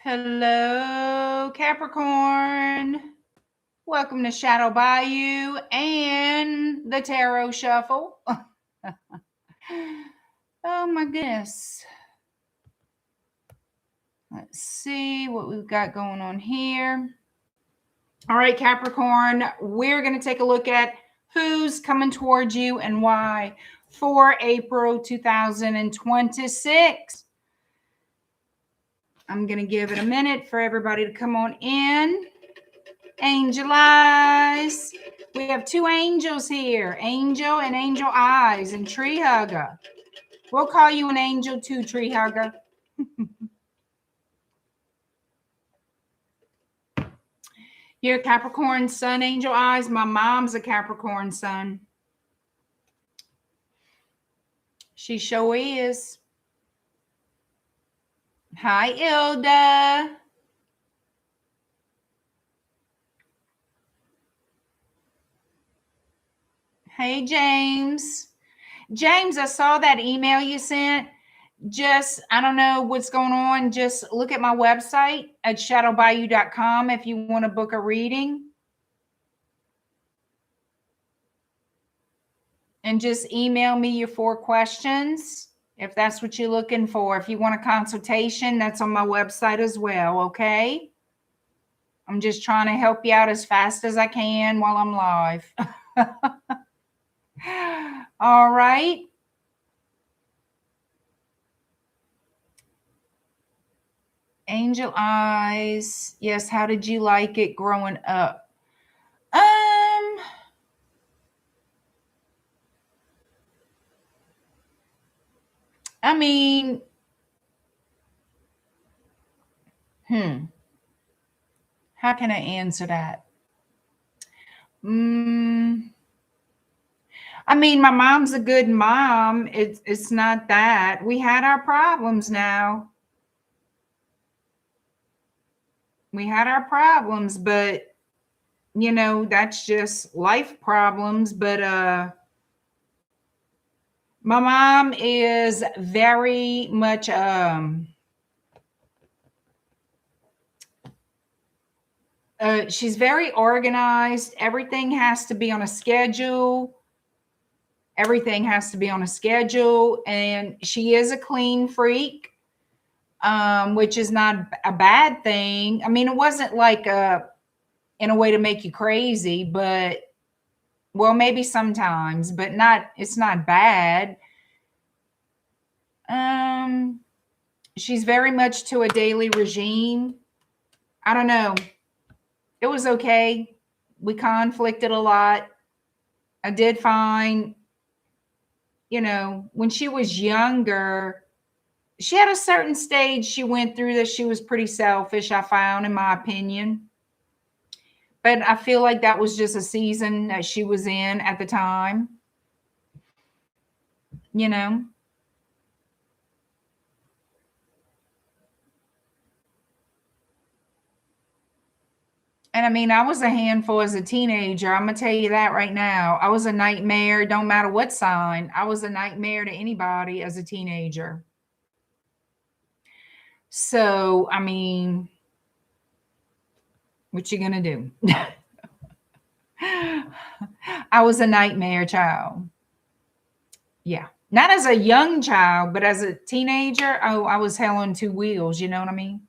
Hello, Capricorn. Welcome to Shadow Bayou and the Tarot Shuffle. Oh my goodness. Let's see what we've got going on here. All right, Capricorn, we're going to take a look at who's coming towards you and why for April 2026. I'm going to give it a minute for everybody to come on in. Angel Eyes. We have two angels here, Angel and Angel Eyes and Tree Hugger. We'll call you an angel too, Tree Hugger. You're a Capricorn sun, Angel Eyes. My mom's a Capricorn sun. She sure is. Hi, Ilda. Hey, James. James, I saw that email you sent. I don't know what's going on. Just look at my website at shadowbayou.com if you want to book a reading. And just email me your 4 questions if that's what you're looking for. If you want a consultation, that's on my website as well, okay? I'm just trying to help you out as fast as I can while I'm live. All right. Angel Eyes. Yes, how did you like it growing up? I mean, how can I answer that? I mean, my mom's a good mom. It's not that. We had our problems now. We had our problems, but you know, that's just life problems. But my mom is very much she's very organized. Everything has to be on a schedule. Everything has to be on a schedule. And she is a clean freak, which is not a bad thing. I mean, it wasn't like in a way to make you crazy, but well, maybe sometimes, but it's not bad. She's very much to a daily regime. I don't know. It was okay. We conflicted a lot. I did fine. You know, when she was younger, she had a certain stage she went through that she was pretty selfish, I found, in my opinion. But I feel like that was just a season that she was in at the time. You know? And I mean, I was a handful as a teenager. I'm going to tell you that right now. I was a nightmare. Don't matter what sign. I was a nightmare to anybody as a teenager. So, I mean, what you going to do? I was a nightmare child. Yeah. Not as a young child, but as a teenager, I was hell on 2 wheels. You know what I mean?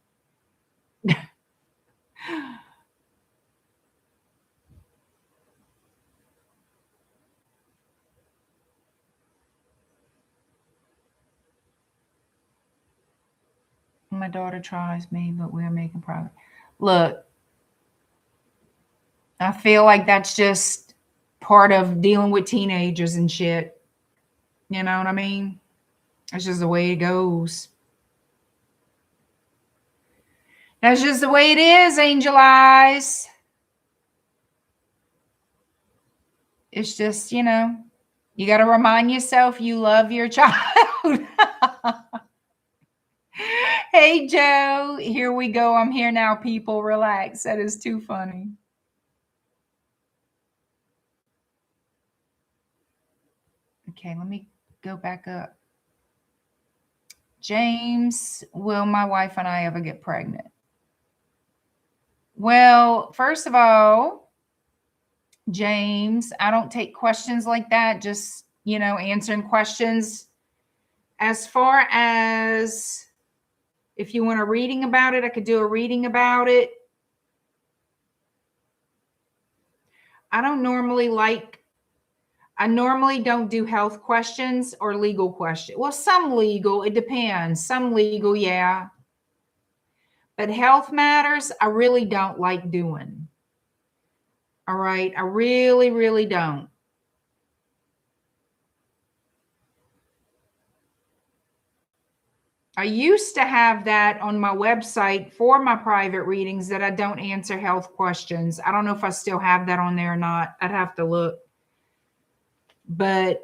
My daughter tries me, but we're making progress. Look, I feel like that's just part of dealing with teenagers and shit. You know what I mean? That's just the way it goes. That's just the way it is, Angel Eyes. It's just, you know, you got to remind yourself you love your child. Hey, Joe. Here we go. I'm here now, people. Relax. That is too funny. Okay, let me go back up. James, will my wife and I ever get pregnant? Well, first of all, James, I don't take questions like that, just, answering questions. As far as if you want a reading about it, I could do a reading about it. I normally don't do health questions or legal questions. Well, some legal, it depends. Some legal, yeah. But health matters, I really don't like doing. All right. I really, really don't. I used to have that on my website for my private readings that I don't answer health questions. I don't know if I still have that on there or not. I'd have to look. But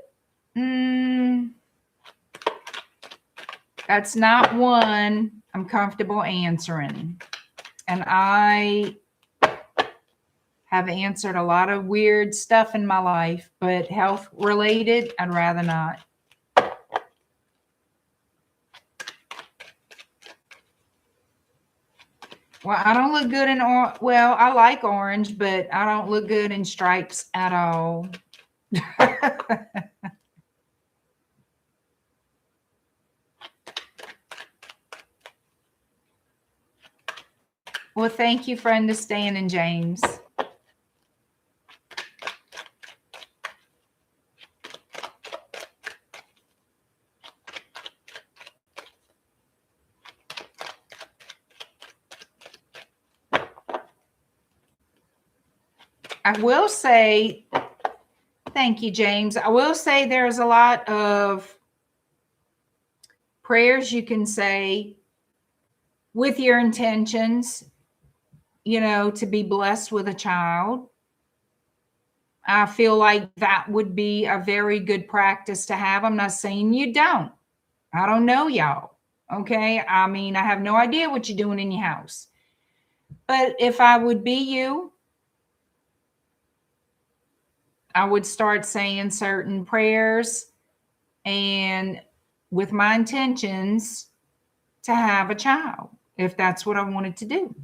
that's not one I'm comfortable answering. And I have answered a lot of weird stuff in my life, but health related, I'd rather not. Well, I don't look good in well, I like orange, but I don't look good in stripes at all. Well, thank you for understanding, James. I will say, thank you, James. I will say there's a lot of prayers you can say with your intentions, to be blessed with a child. I feel like that would be a very good practice to have. I'm not saying you don't. I don't know y'all. Okay. I mean, I have no idea what you're doing in your house. But if I would be you, I would start saying certain prayers and with my intentions to have a child, if that's what I wanted to do.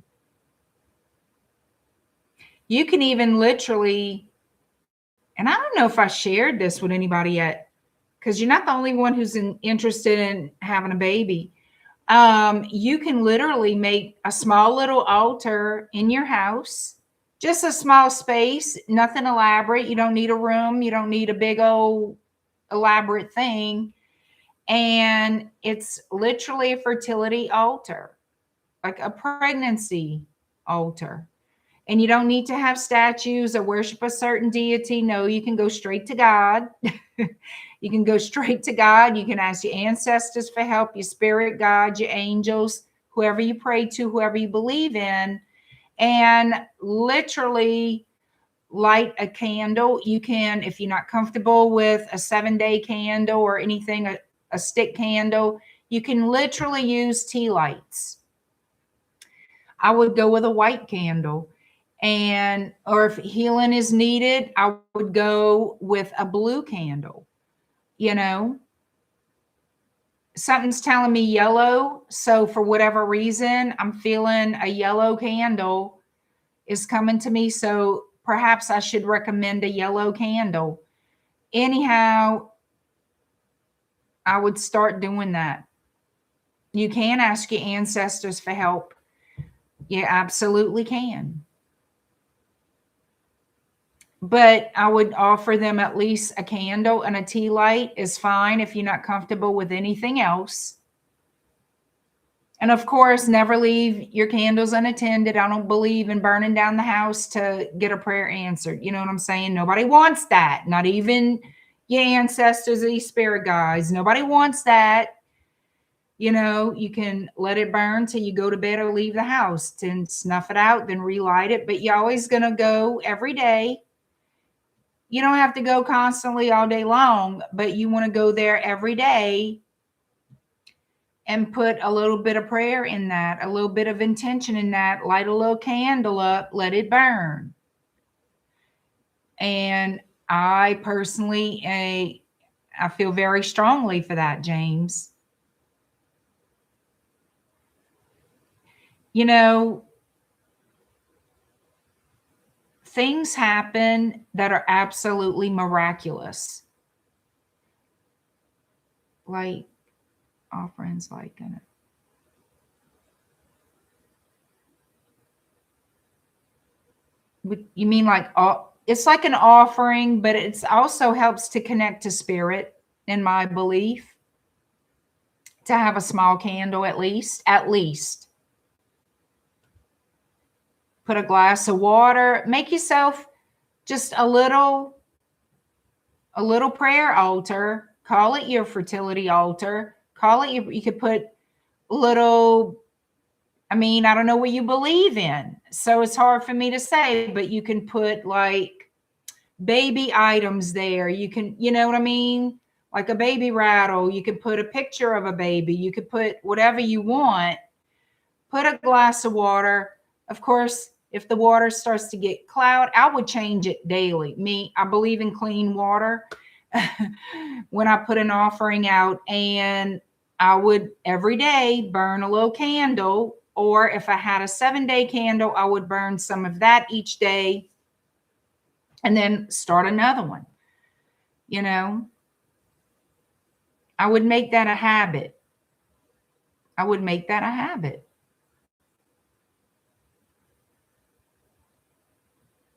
You can even literally, and I don't know if I shared this with anybody yet, because you're not the only one who's interested in having a baby. You can literally make a small little altar in your house, just a small space, nothing elaborate. You don't need a room. You don't need a big old elaborate thing. And it's literally a fertility altar, like a pregnancy altar. And you don't need to have statues or worship a certain deity. No, you can go straight to God. You can go straight to God. You can ask your ancestors for help, your spirit guides, your angels, whoever you pray to, whoever you believe in, and literally light a candle. You can, if you're not comfortable with a 7-day candle or anything, a stick candle, you can literally use tea lights. I would go with a white candle. And, or if healing is needed, I would go with a blue candle. Something's telling me yellow. So for whatever reason, I'm feeling a yellow candle is coming to me. So perhaps I should recommend a yellow candle. Anyhow, I would start doing that. You can ask your ancestors for help. You absolutely can. But I would offer them at least a candle, and a tea light is fine if you're not comfortable with anything else. And of course, never leave your candles unattended. I don't believe in burning down the house to get a prayer answered. You know what I'm saying? Nobody wants that. Not even your ancestors, these spirit guides. Nobody wants that. You can let it burn till you go to bed or leave the house, then snuff it out, then relight it. But you're always going to go every day. You don't have to go constantly all day long, but you want to go there every day and put a little bit of prayer in that, a little bit of intention in that, light a little candle up, let it burn. And I personally, I feel very strongly for that, James. things happen that are absolutely miraculous. Like offerings, like you mean like it's like an offering, but it's also helps to connect to spirit, in my belief, to have a small candle at least. Put a glass of water, make yourself just a little prayer altar, call it your fertility altar, call it you could put little, I mean, I don't know what you believe in, so it's hard for me to say, but you can put like baby items there. You can, you know what I mean? Like a baby rattle. You could put a picture of a baby. You could put whatever you want. Put a glass of water. Of course, if the water starts to get cloud, I would change it daily. I believe in clean water when I put an offering out, and I would every day burn a little candle, or if I had a 7-day candle, I would burn some of that each day and then start another one. You know, I would make that a habit.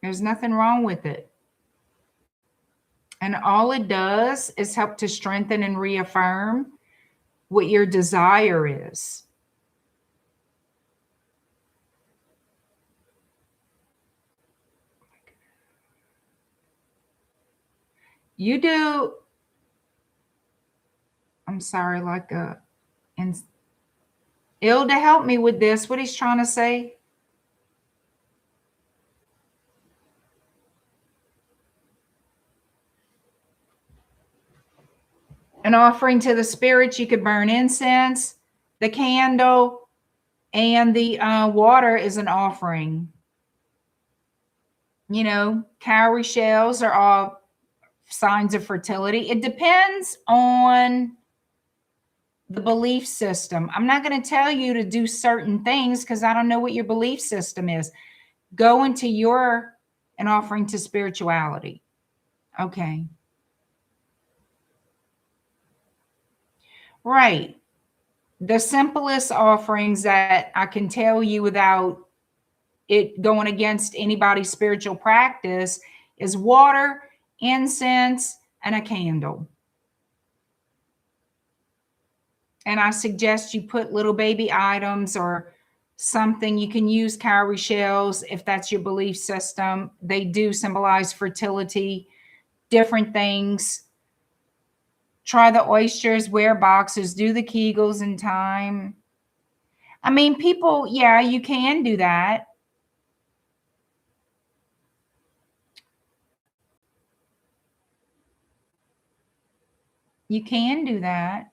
There's nothing wrong with it. And all it does is help to strengthen and reaffirm what your desire is. You do, I'm sorry, like and Ilda, help me with this. What he's trying to say? An offering to the spirits, you could burn incense, the candle, and the water is an offering. You know, cowrie shells are all signs of fertility. It depends on the belief system. I'm not going to tell you to do certain things because I don't know what your belief system is. Go into an offering to spirituality. Okay. Right. The simplest offerings that I can tell you without it going against anybody's spiritual practice is water, incense, and a candle. And I suggest you put little baby items or something. You can use cowrie shells if that's your belief system. They do symbolize fertility, different things. Try the oysters, wear boxers, do the Kegels in time. I mean, people, yeah, you can do that. You can do that.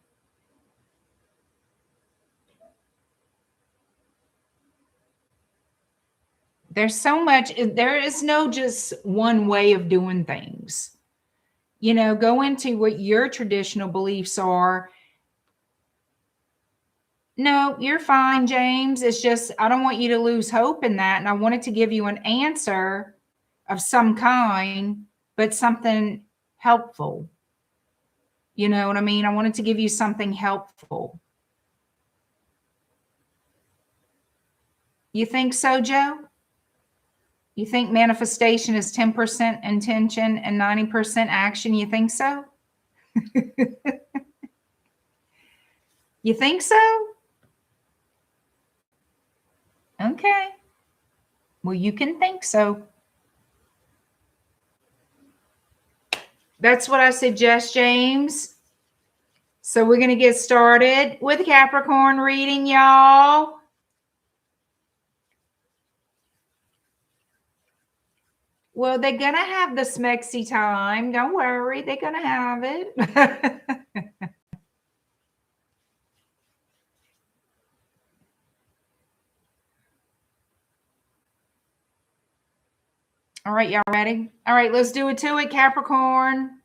There's so much, there is no just one way of doing things. You know, go into what your traditional beliefs are. No, you're fine, James. It's just, I don't want you to lose hope in that. And I wanted to give you an answer of some kind, but something helpful. You know what I mean? I wanted to give you something helpful. You think so, Joe? You think manifestation is 10% intention and 90% action? You think so? You think so? Okay. Well, you can think so. That's what I suggest, James. So we're going to get started with Capricorn reading, y'all. Well, they're going to have the smexy time. Don't worry. They're going to have it. All right, y'all ready? All right, let's do it to it, Capricorn.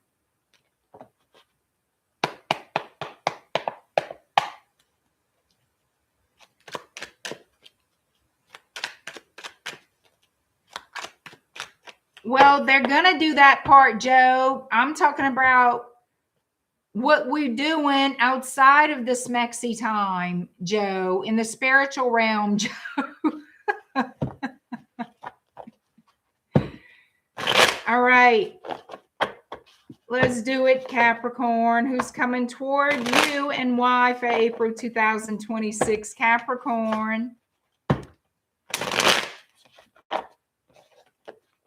Well, they're going to do that part, Joe. I'm talking about what we're doing outside of this Mexi time, Joe, in the spiritual realm, Joe. All right. Let's do it, Capricorn. Who's coming toward you and why for April 2026, Capricorn?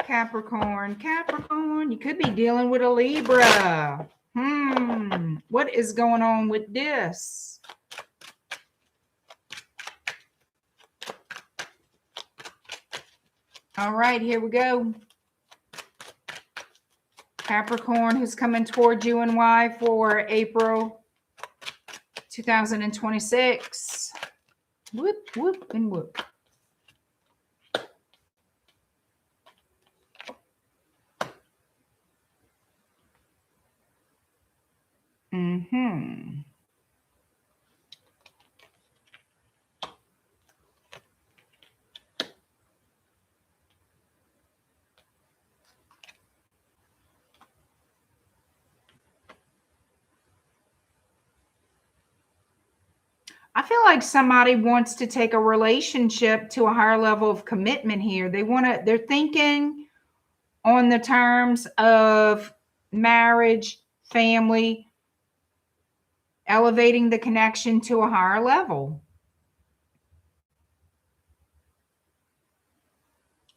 Capricorn, Capricorn. You could be dealing with a Libra. What is going on with this? All right, here we go. Capricorn, who's coming toward you and why for April 2026. Whoop, whoop, and whoop. I feel like somebody wants to take a relationship to a higher level of commitment here. They're thinking on the terms of marriage, family, elevating the connection to a higher level.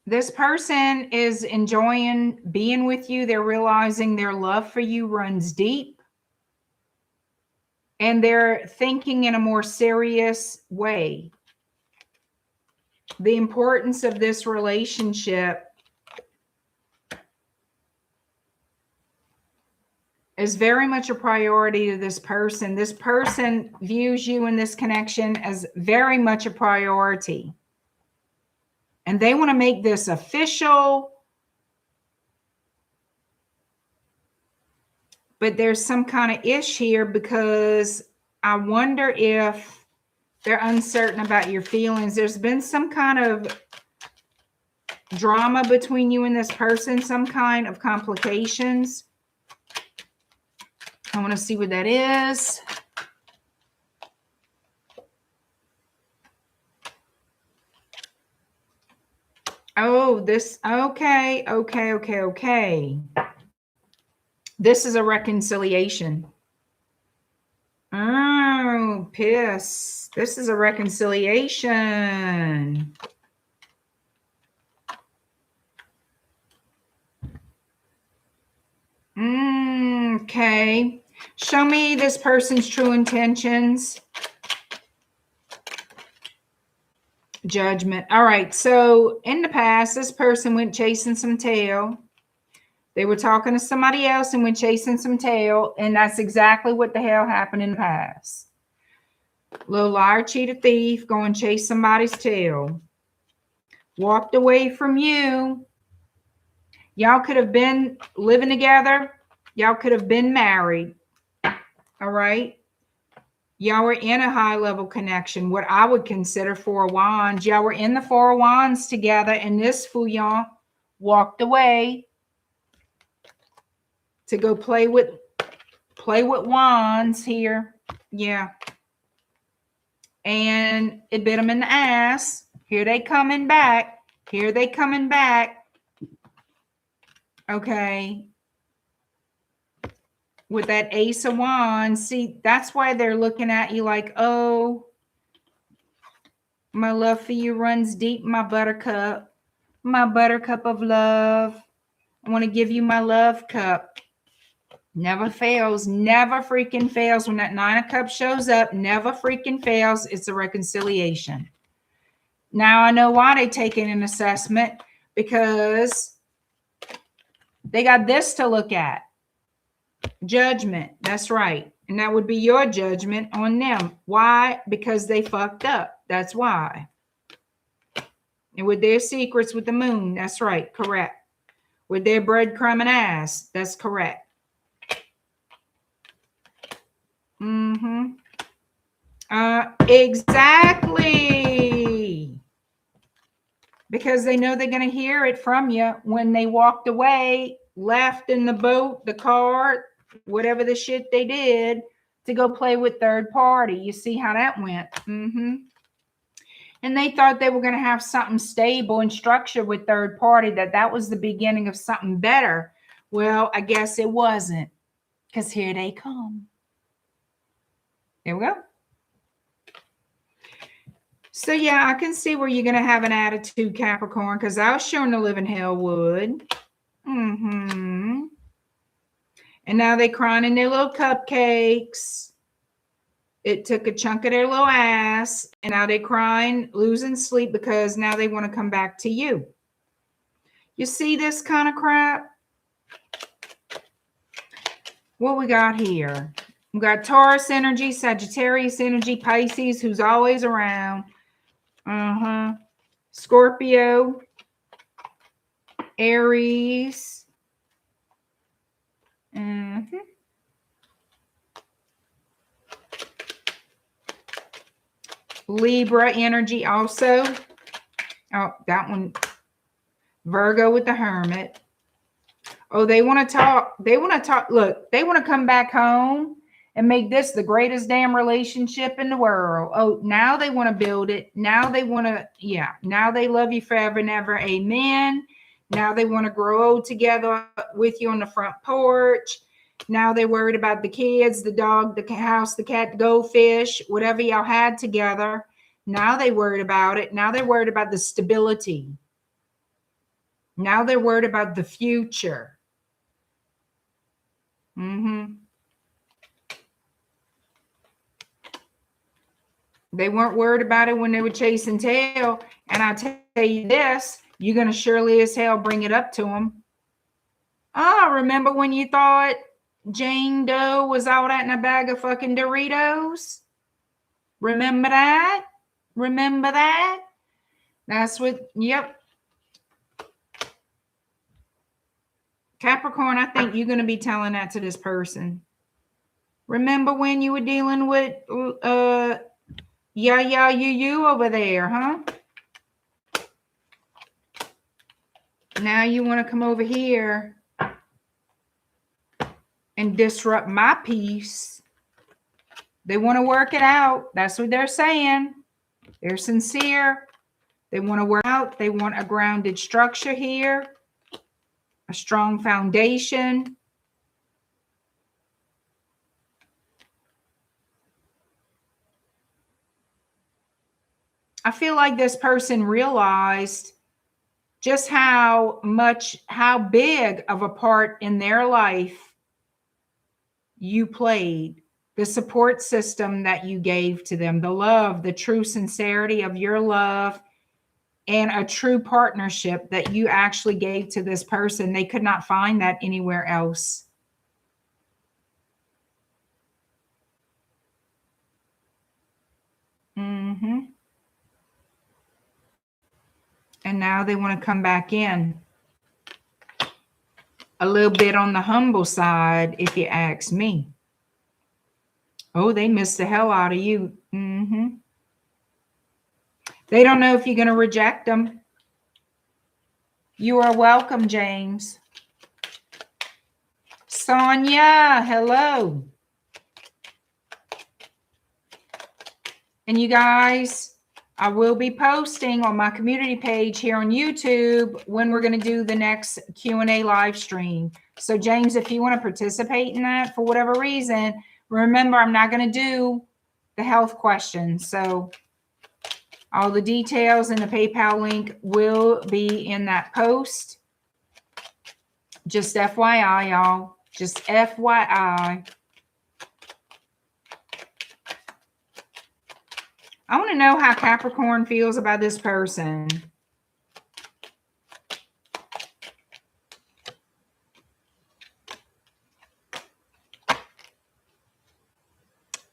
This person is enjoying being with you. They're realizing their love for you runs deep. And they're thinking in a more serious way. The importance of this relationship is very much a priority to this person. This person views you in this connection as very much a priority. And they want to make this official. But there's some kind of ish here because I wonder if they're uncertain about your feelings. There's been some kind of drama between you and this person, some kind of complications. I want to see what that is. Oh, this, okay. This is a reconciliation. Oh, piss. This is a reconciliation. Okay. Show me this person's true intentions. Judgment. All right. So in the past, this person went chasing some tail. They were talking to somebody else and went chasing some tail. And that's exactly what the hell happened in the past. Little liar, cheater, thief, go and chase somebody's tail. Walked away from you. Y'all could have been living together. Y'all could have been married. All right. Y'all were in a high level connection, what I would consider Four of Wands. Y'all were in the Four of Wands together, and this fool y'all walked away to go play with wands here. Yeah. And it bit them in the ass. Here they coming back. Here they coming back. Okay. With that Ace of Wands. See, that's why they're looking at you like, oh, my love for you runs deep, my buttercup of love. I want to give you my love cup. Never fails, never freaking fails. When that Nine of Cups shows up, never freaking fails. It's a reconciliation. Now I know why they're taking an assessment, because they got this to look at. Judgment. That's right. And that would be your judgment on them. Why? Because they fucked up. That's why. And with their secrets with the moon. That's right. Correct. With their breadcrumbing ass. That's correct. Exactly. because they know they're going to hear it from you when they walked away, left in the boat, the car, whatever the shit they did to go play with third party. You see how that went? And they thought they were going to have something stable and structured with third party, that was the beginning of something better. Well, I guess it wasn't, because here they come. There we go. So yeah, I can see where you're going to have an attitude, Capricorn, because I was sure the living hell would. And now they crying in their little cupcakes. It took a chunk of their little ass, and now they crying, losing sleep, because now they want to come back to you. You see this kind of crap? What we got here? We got Taurus energy, Sagittarius energy, Pisces, who's always around. Scorpio, Aries. Libra energy also. Oh, that one. Virgo with the Hermit. Oh, they want to talk. They want to talk. Look, they want to come back home and make this the greatest damn relationship in the world. Oh, now they want to build it. Now they want to, yeah. Now they love you forever and ever. Amen. Now they want to grow old together with you on the front porch. Now they're worried about the kids, the dog, the house, the cat, the goldfish, whatever y'all had together. Now they worried about it. Now they're worried about the stability. Now they're worried about the future. They weren't worried about it when they were chasing tail. And I tell you this, you're going to surely as hell bring it up to them. Oh, remember when you thought Jane Doe was out in a bag of fucking Doritos? Remember that? Remember that? That's what, yep. Capricorn, I think you're going to be telling that to this person. Remember when you were dealing with you over there, huh? Now you want to come over here and disrupt my peace. They want to work it out. That's what they're saying. They're sincere. They want to work out. They want a grounded structure here, a strong foundation. I feel like this person realized just how big of a part in their life you played, the support system that you gave to them, the love, the true sincerity of your love, and a true partnership that you actually gave to this person. They could not find that anywhere else. And now they want to come back in. A little bit on the humble side, if you ask me. Oh, they missed the hell out of you. They don't know if you're going to reject them. You are welcome, James. Sonia, hello. And you guys, I will be posting on my community page here on YouTube when we're going to do the next Q&A live stream. So James, if you want to participate in that for whatever reason, remember, I'm not going to do the health questions. So all the details and the PayPal link will be in that post. Just FYI, y'all. Just FYI. I want to know how Capricorn feels about this person.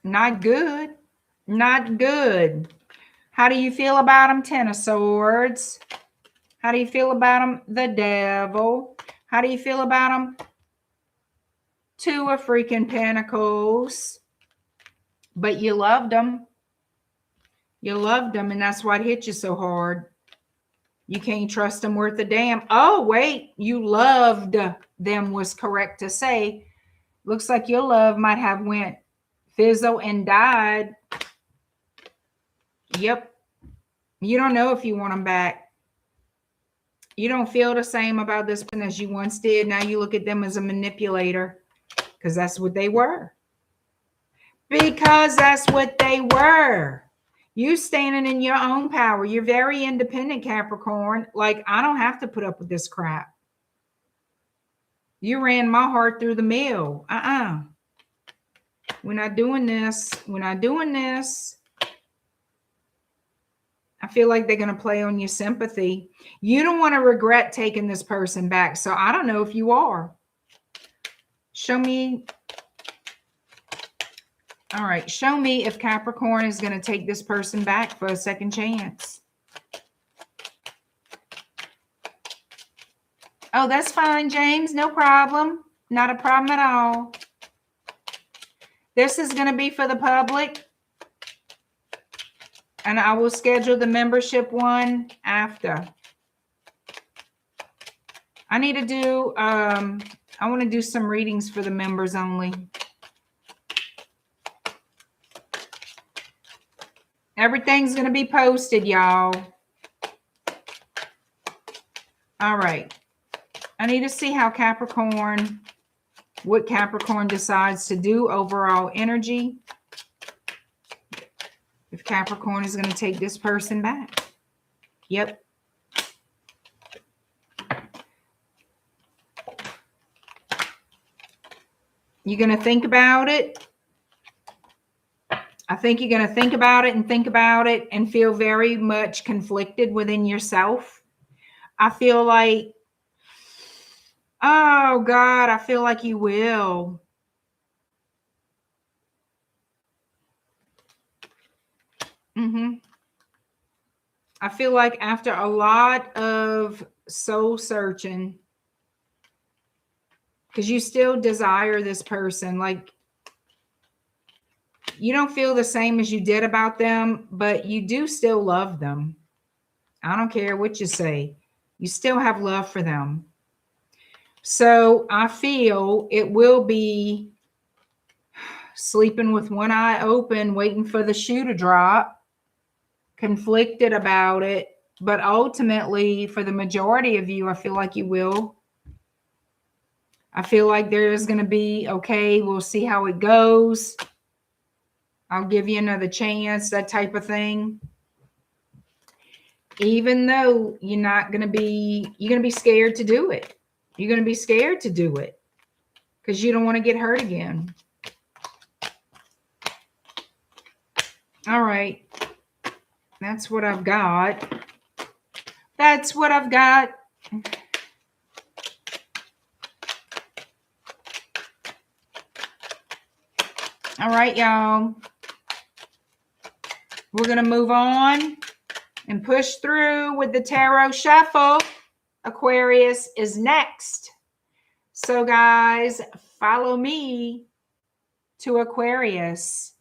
Not good. Not good. How do you feel about them? Ten of Swords. How do you feel about them? The Devil. How do you feel about them? Two of freaking Pentacles. But you loved them. You loved them, and that's why it hit you so hard. You can't trust them worth a damn. Oh, wait, you loved them was correct to say. Looks like your love might have went fizzle and died. Yep. You don't know if you want them back. You don't feel the same about this person as you once did. Now you look at them as a manipulator because that's what they were. Because that's what they were. You standing in your own power. You're very independent, Capricorn. Like, I don't have to put up with this crap. You ran my heart through the mill. We're not doing this. We're not doing this. I feel like they're going to play on your sympathy. You don't want to regret taking this person back. So I don't know if you are. Show me. All right. Show me if Capricorn is going to take this person back for a second chance. Oh, that's fine, James. No problem. Not a problem at all. This is going to be for the public. And I will schedule the membership one after. I need to do, I want to do some readings for the members only. Everything's going to be posted, y'all. All right. I need to see how Capricorn, what Capricorn decides to do, overall energy. If Capricorn is going to take this person back. Yep. You're going to think about it. I think you're going to think about it and feel very much conflicted within yourself. I feel like, oh God, I feel like you will. I feel like after a lot of soul searching, because you still desire this person, like you don't feel the same as you did about them, but you do still love them. I don't care what you say. You still have love for them. So I feel it will be sleeping with one eye open, waiting for the shoe to drop, conflicted about it. But ultimately, for the majority of you, I feel like you will. I feel like there's going to be, okay, we'll see how it goes. I'll give you another chance, that type of thing. Even though you're going to be scared to do it. You're going to be scared to do it because you don't want to get hurt again. All right. That's what I've got. That's what I've got. All right, y'all. We're going to move on and push through with the tarot shuffle. Aquarius is next. So, guys, follow me to Aquarius.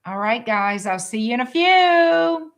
All right, guys, I'll see you in a few.